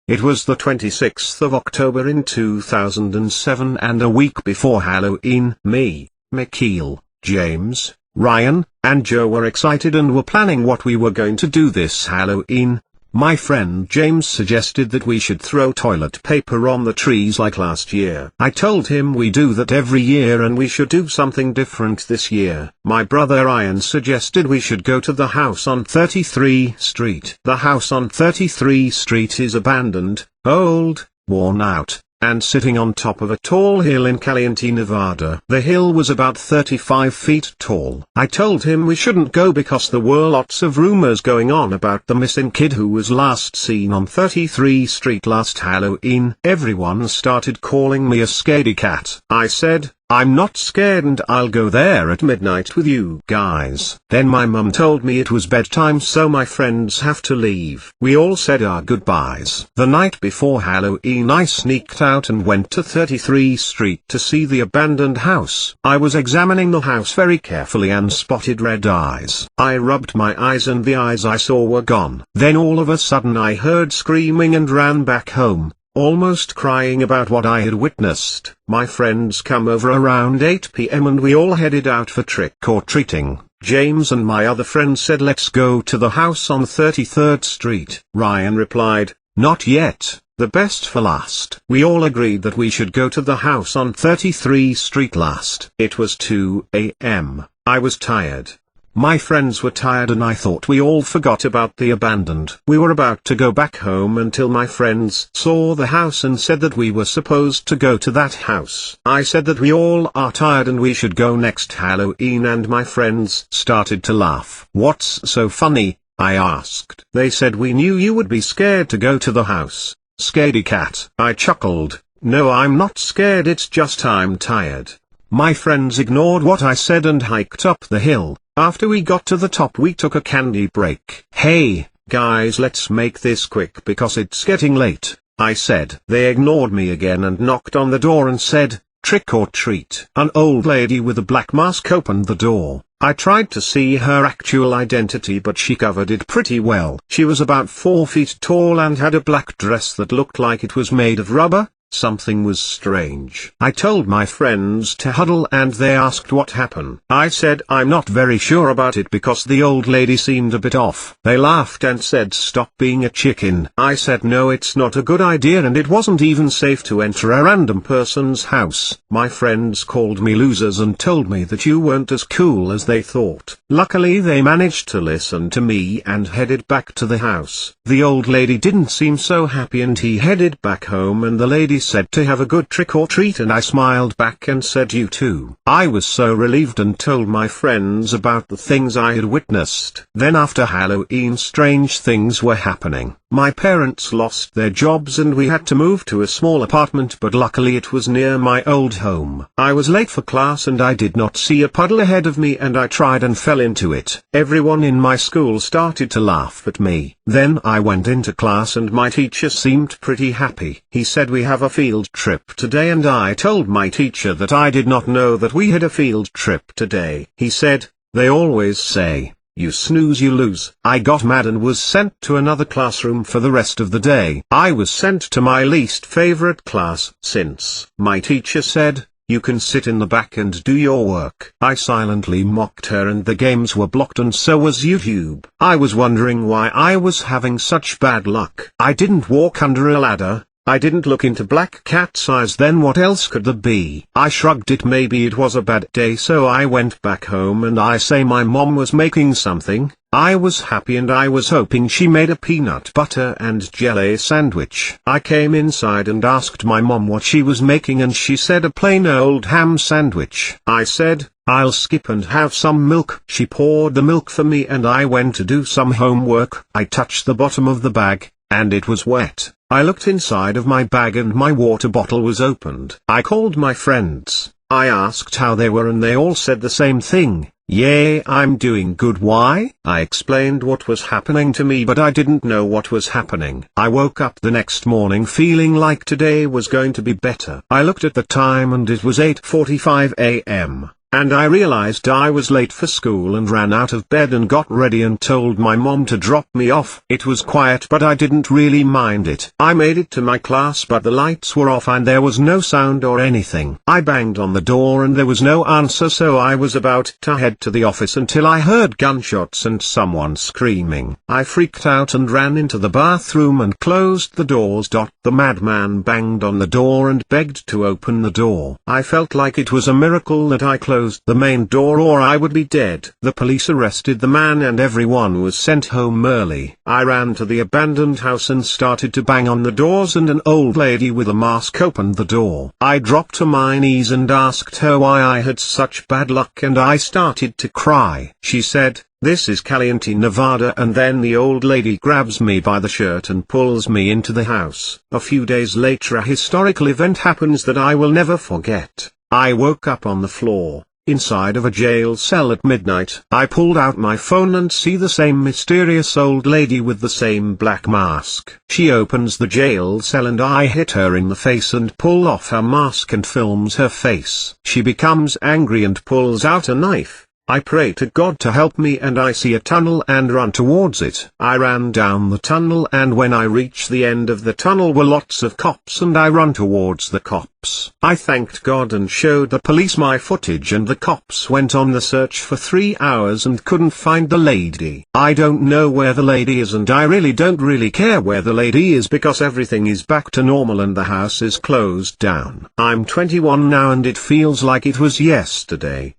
It was the 26th of October in 2007 and a week before Halloween. Me, Mikhail, James, Ryan, and Joe were excited and were planning what we were going to do this Halloween. My friend James suggested that we should throw toilet paper on the trees like last year. I told him we do that every year and we should do something different this year. My brother Ryan suggested we should go to the house on 33 Street. The house on 33 Street is abandoned, old, worn out, and sitting on top of a tall hill in Caliente, Nevada. The hill was about 35 feet tall. I told him we shouldn't go because there were lots of rumors going on about the missing kid who was last seen on 33 Street last Halloween. Everyone started calling me a scaredy cat. I said, I'm not scared and I'll go there at midnight with you guys. Then my mum told me it was bedtime so my friends have to leave. We all said our goodbyes. The night before Halloween I sneaked out and went to 33 Street to see the abandoned house. I was examining the house very carefully and spotted red eyes. I rubbed my eyes and the eyes I saw were gone. Then all of a sudden I heard screaming and ran back home, almost crying about what I had witnessed. My friends come over around 8 p.m. and we all headed out for trick-or-treating. James and my other friend said let's go to the house on 33rd Street. Ryan replied, not yet, the best for last. We all agreed that we should go to the house on 33 Street last. It was 2 a.m. I was tired. My friends were tired and I thought we all forgot about the abandoned. We were about to go back home until my friends saw the house and said that we were supposed to go to that house. I said that we all are tired and we should go next Halloween and my friends started to laugh. What's so funny? I asked. They said we knew you would be scared to go to the house, scaredy cat. I chuckled, no I'm not scared, it's just I'm tired. My friends ignored what I said and hiked up the hill. After we got to the top we took a candy break. Hey, guys, let's make this quick because it's getting late, I said. They ignored me again and knocked on the door and said, trick or treat. An old lady with a black mask opened the door. I tried to see her actual identity but she covered it pretty well. She was about 4 feet tall and had a black dress that looked like it was made of rubber. Something was strange. I told my friends to huddle and they asked what happened. I said I'm not very sure about it because the old lady seemed a bit off. They laughed and said stop being a chicken. I said no, it's not a good idea and it wasn't even safe to enter a random person's house. My friends called me losers and told me that you weren't as cool as they thought. Luckily they managed to listen to me and headed back to the house. The old lady didn't seem so happy and he headed back home and the lady said to have a good trick-or-treat and I smiled back and said you too. I was so relieved and told my friends about the things I had witnessed. Then after Halloween strange things were happening. My parents lost their jobs and we had to move to a small apartment but luckily it was near my old home. I was late for class and I did not see a puddle ahead of me and I tried and fell into it. Everyone in my school started to laugh at me. Then I went into class and my teacher seemed pretty happy. He said we have a field trip today and I told my teacher that I did not know that we had a field trip today. He said, they always say, you snooze you lose. I got mad and was sent to another classroom for the rest of the day. I was sent to my least favorite class since my teacher said, you can sit in the back and do your work. I silently mocked her and the games were blocked and so was YouTube. I was wondering why I was having such bad luck. I didn't walk under a ladder. I didn't look into black cat's eyes. Then what else could there be? I shrugged it. Maybe it was a bad day so I went back home and I say my mom was making something. I was happy and I was hoping she made a peanut butter and jelly sandwich. I came inside and asked my mom what she was making and she said a plain old ham sandwich. I said, I'll skip and have some milk. She poured the milk for me and I went to do some homework. I touched the bottom of the bag, and it was wet. I looked inside of my bag and my water bottle was opened. I called my friends. I asked how they were and they all said the same thing. Yeah, I'm doing good. Why? I explained what was happening to me but I didn't know what was happening. I woke up the next morning feeling like today was going to be better. I looked at the time and it was 8:45 a.m. and I realized I was late for school and ran out of bed and got ready and told my mom to drop me off. It was quiet but I didn't really mind it. I made it to my class but the lights were off and there was no sound or anything. I banged on the door and there was no answer, so I was about to head to the office until I heard gunshots and someone screaming. I freaked out and ran into the bathroom and closed the doors. The madman banged on the door and begged to open the door. I felt like it was a miracle that I closed the main door or I would be dead. The police arrested the man and everyone was sent home early. I ran to the abandoned house and started to bang on the doors and an old lady with a mask opened the door. I dropped to my knees and asked her why I had such bad luck and I started to cry. She said, "This is Caliente, Nevada," and then the old lady grabs me by the shirt and pulls me into the house. A few days later a historical event happens that I will never forget. I woke up on the floor, inside of a jail cell at midnight. I pulled out my phone and see the same mysterious old lady with the same black mask. She opens the jail cell and I hit her in the face and pull off her mask and films her face. She becomes angry and pulls out a knife. I pray to God to help me and I see a tunnel and run towards it. I ran down the tunnel and when I reached the end of the tunnel were lots of cops and I run towards the cops. I thanked God and showed the police my footage and the cops went on the search for 3 hours and couldn't find the lady. I don't know where the lady is and I really don't care where the lady is because everything is back to normal and the house is closed down. I'm 21 now and it feels like it was yesterday.